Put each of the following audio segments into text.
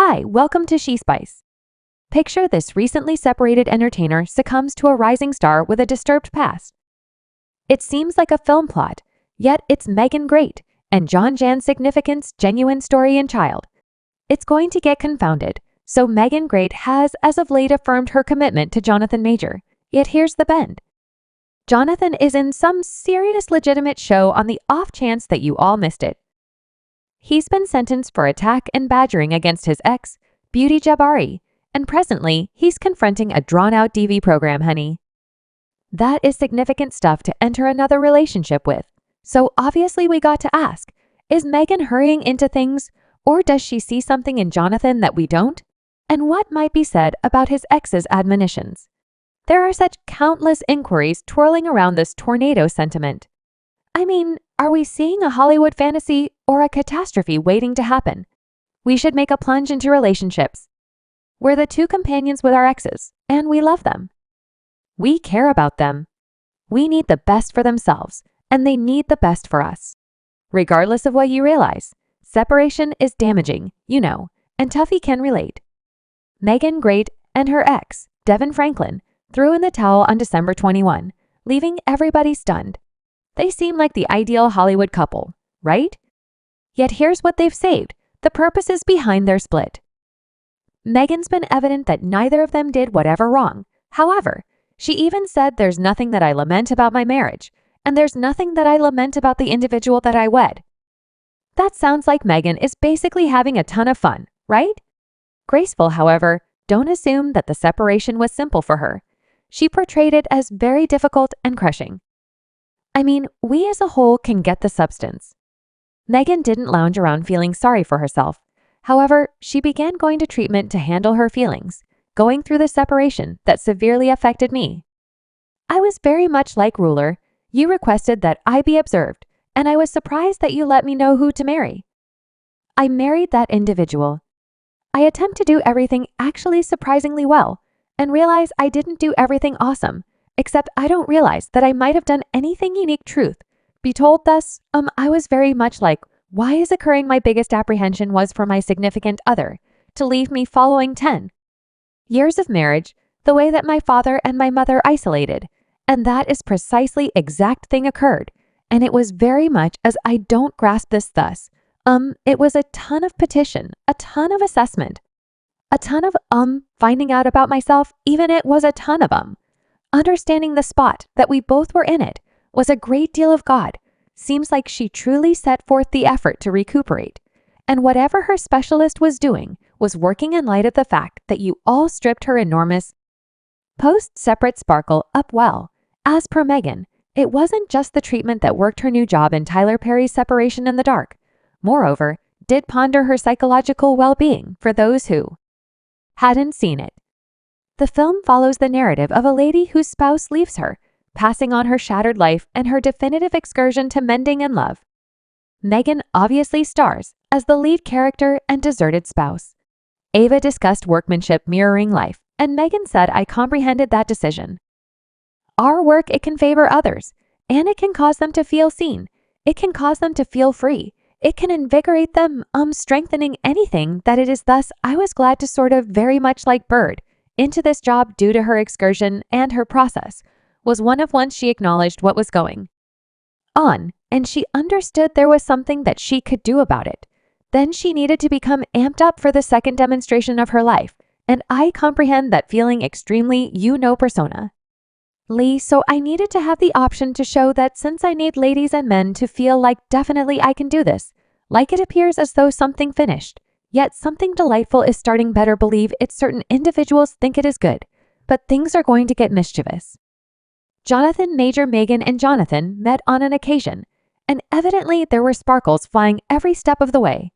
Hi, welcome to She Spice. Picture this recently separated entertainer succumbs to a rising star with a disturbed past. It seems like a film plot, yet it's Meagan Great and John Jan's significance, genuine story and child. It's going to get confounded, so Meagan Great has as of late affirmed her commitment to Jonathan Major. Yet here's the bend. Jonathan is in some serious legitimate show on the off chance that you all missed it. He's been sentenced for attack and badgering against his ex, Beauty Jabari, and presently he's confronting a drawn-out DV program, honey. That is significant stuff to enter another relationship with. So obviously we got to ask, is Meagan hurrying into things, or does she see something in Jonathan that we don't? And what might be said about his ex's admonitions? There are such countless inquiries twirling around this tornado sentiment. I mean, are we seeing a Hollywood fantasy or a catastrophe waiting to happen? We should make a plunge into relationships. We're the two companions with our exes, and we love them. We care about them. We need the best for themselves, and they need the best for us. Regardless of what you realize, separation is damaging, and Tuffy can relate. Meagan Great and her ex, Devin Franklin, threw in the towel on December 21, leaving everybody stunned. They seem like the ideal Hollywood couple, right? Yet here's what they've saved, the purposes behind their split. Meagan's been evident that neither of them did whatever wrong. However, she even said there's nothing that I lament about my marriage, and there's nothing that I lament about the individual that I wed. That sounds like Meagan is basically having a ton of fun, right? Graceful, however, don't assume that the separation was simple for her. She portrayed it as very difficult and crushing. I mean, we as a whole can get the substance. Meagan didn't lounge around feeling sorry for herself. However, she began going to treatment to handle her feelings, going through the separation that severely affected me. I was very much like Ruler. You requested that I be observed, and I was surprised that you let me know who to marry. I married that individual. I attempt to do everything actually surprisingly well, and realize I didn't do everything awesome, except I don't realize that I might have done anything unique. Truth be told, thus, I was very much like, why is occurring my biggest apprehension was for my significant other to leave me following 10 years of marriage, the way that my father and my mother isolated, and that is precisely exact thing occurred, and it was very much as I don't grasp this thus. It was a ton of petition, a ton of assessment, a ton of finding out about myself, even it was a ton of Understanding the spot that we both were in it was a great deal of God. Seems like she truly set forth the effort to recuperate. And whatever her specialist was doing was working in light of the fact that you all stripped her enormous post-separate sparkle up well. As per Meagan, it wasn't just the treatment that worked her new job in Tyler Perry's Separation in the Dark. Moreover, did ponder her psychological well-being for those who hadn't seen it. The film follows the narrative of a lady whose spouse leaves her, passing on her shattered life and her definitive excursion to mending and love. Meagan obviously stars as the lead character and deserted spouse. Ava discussed workmanship mirroring life, and Meagan said I comprehended that decision. Our work, it can favor others, and it can cause them to feel seen. It can cause them to feel free. It can invigorate them, strengthening anything that it is. Thus, I was glad to sort of very much like Bird into this job due to her excursion, and her process was one of once she acknowledged what was going on, and she understood there was something that she could do about it. Then she needed to become amped up for the second demonstration of her life, and I comprehend that feeling extremely persona. Lee, so I needed to have the option to show that since I need ladies and men to feel like definitely I can do this, like it appears as though something finished, yet something delightful is starting. Better believe it. Certain individuals think it is good, but things are going to get mischievous. Jonathan Major, Meagan, and Jonathan met on an occasion, and evidently there were sparkles flying every step of the way.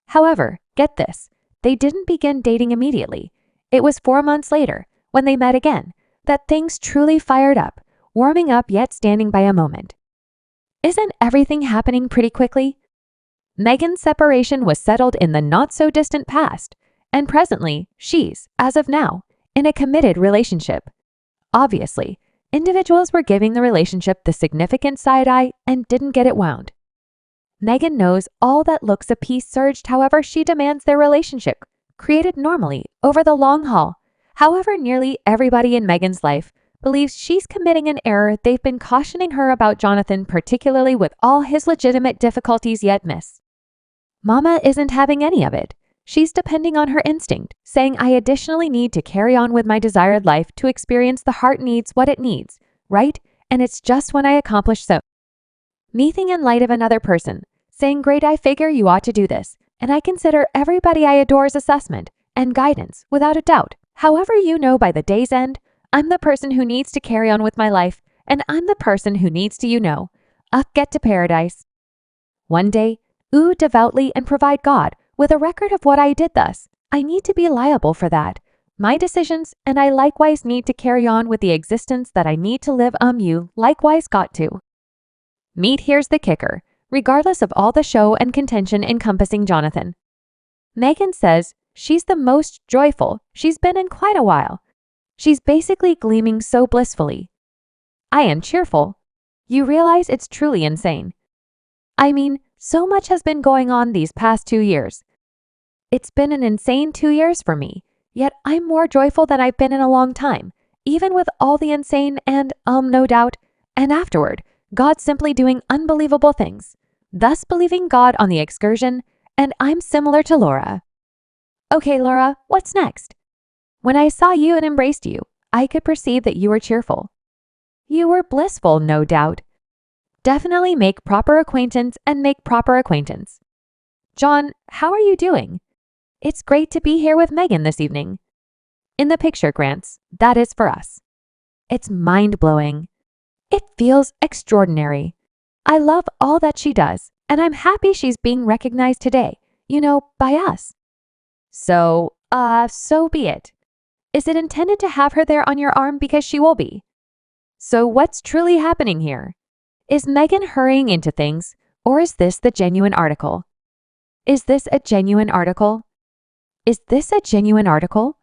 However, get this, they didn't begin dating immediately. It was 4 months later, when they met again, that things truly fired up, warming up yet standing by a moment. Isn't everything happening pretty quickly? Meagan's separation was settled in the not-so-distant past, and presently, she's, as of now, in a committed relationship. Obviously, individuals were giving the relationship the significant side eye and didn't get it wound. Meagan knows all that looks apiece surged, however, she demands their relationship, created normally, over the long haul. However, nearly everybody in Meagan's life believes she's committing an error. They've been cautioning her about Jonathan, particularly with all his legitimate difficulties yet miss. Mama isn't having any of it. She's depending on her instinct, saying, I additionally need to carry on with my desired life to experience the heart needs what it needs, right? And it's just when I accomplish so. Meeting in light of another person, saying, great, I figure you ought to do this, and I consider everybody I adore's assessment and guidance without a doubt. However, you know, by the day's end, I'm the person who needs to carry on with my life, and I'm the person who needs to, get to paradise. One day, devoutly and provide God with a record of what I did thus. I need to be liable for that. My decisions, and I likewise need to carry on with the existence that I need to live. You likewise got to. Here's the kicker, regardless of all the show and contention encompassing Jonathan. Meagan says she's the most joyful she's been in quite a while. She's basically gleaming so blissfully. I am cheerful. You realize it's truly insane. I mean, so much has been going on these past 2 years. It's been an insane 2 years for me, yet I'm more joyful than I've been in a long time, even with all the insane and, no doubt, and afterward, God simply doing unbelievable things, thus believing God on the excursion, and I'm similar to Laura. Okay, Laura, what's next? When I saw you and embraced you, I could perceive that you were cheerful. You were blissful, no doubt. Definitely make proper acquaintance and make proper acquaintance. John, how are you doing? It's great to be here with Meagan this evening. In the picture, Grants, that is for us. It's mind-blowing. It feels extraordinary. I love all that she does, and I'm happy she's being recognized today, by us. So be it. Is it intended to have her there on your arm because she will be? So what's truly happening here? Is Meagan hurrying into things, or is this the genuine article? Is this a genuine article? Is this a genuine article?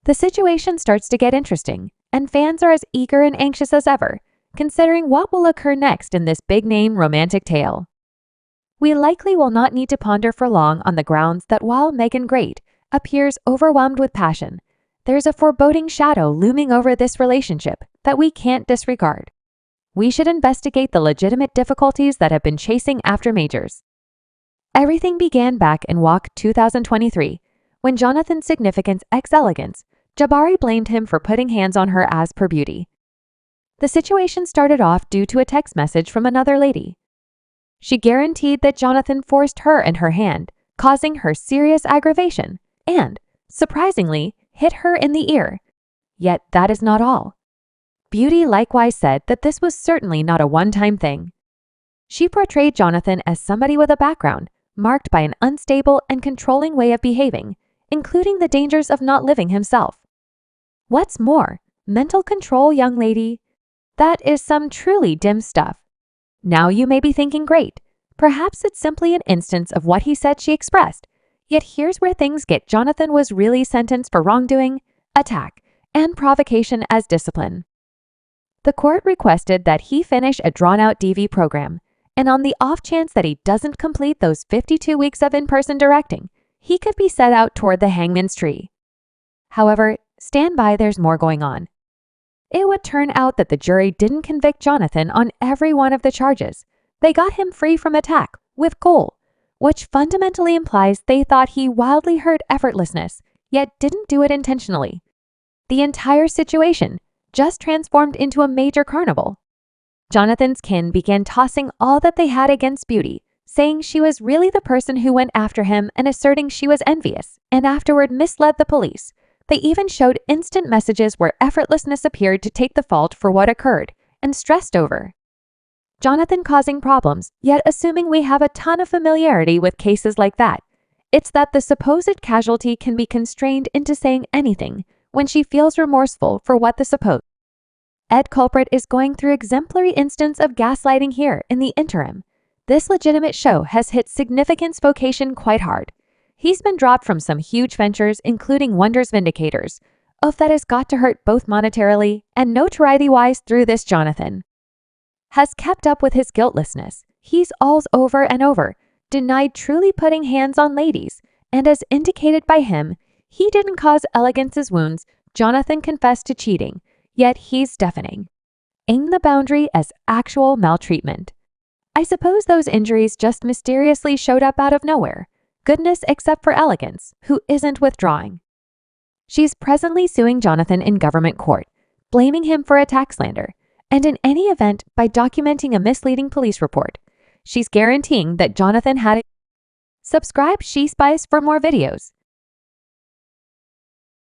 The situation starts to get interesting, and fans are as eager and anxious as ever, considering what will occur next in this big-name romantic tale. We likely will not need to ponder for long on the grounds that while Meagan Great appears overwhelmed with passion, there's a foreboding shadow looming over this relationship that we can't disregard. We should investigate the legitimate difficulties that have been chasing after Majors. Everything began back in WAC 2023, when Jonathan's significant ex-elegance, Jabari blamed him for putting hands on her as per beauty. The situation started off due to a text message from another lady. She guaranteed that Jonathan forced her in her hand, causing her serious aggravation, and, surprisingly, hit her in the ear. Yet that is not all. Beauty likewise said that this was certainly not a one-time thing. She portrayed Jonathan as somebody with a background marked by an unstable and controlling way of behaving, including the dangers of not living himself. What's more, mental control, young lady, that is some truly dim stuff. Now you may be thinking, great, perhaps it's simply an instance of what he said she expressed. Yet here's where things get. Jonathan was really sentenced for wrongdoing, attack, and provocation as discipline. The court requested that he finish a drawn-out DV program, and on the off chance that he doesn't complete those 52 weeks of in-person directing, he could be set out toward the hangman's tree. However, stand by, there's more going on. It would turn out that the jury didn't convict Jonathan on every one of the charges. They got him free from attack with goal, which fundamentally implies they thought he wildly hurt effortlessness, yet didn't do it intentionally. The entire situation just transformed into a major carnival. Jonathan's kin began tossing all that they had against Beauty, saying she was really the person who went after him and asserting she was envious, and afterward misled the police. They even showed instant messages where effortlessness appeared to take the fault for what occurred and stressed over. Jonathan causing problems, yet assuming we have a ton of familiarity with cases like that. It's that the supposed casualty can be constrained into saying anything when she feels remorseful for what the supposed culprit is going through. Exemplary instance of gaslighting here in the interim. This legitimate show has hit significance vocation quite hard. He's been dropped from some huge ventures, including Wonders Vindicators. That has got to hurt both monetarily and notoriety-wise through this. Jonathan has kept up with his guiltlessness, He's alls over and over denied truly putting hands on ladies, and as indicated by him, he didn't cause Elegance's wounds. Jonathan confessed to cheating, yet he's deafening the boundary as actual maltreatment. I suppose those injuries just mysteriously showed up out of nowhere. Goodness except for Elegance, who isn't withdrawing. She's presently suing Jonathan in government court, blaming him for attack slander, and in any event by documenting a misleading police report. She's guaranteeing that Jonathan had it. Subscribe She Spice for more videos.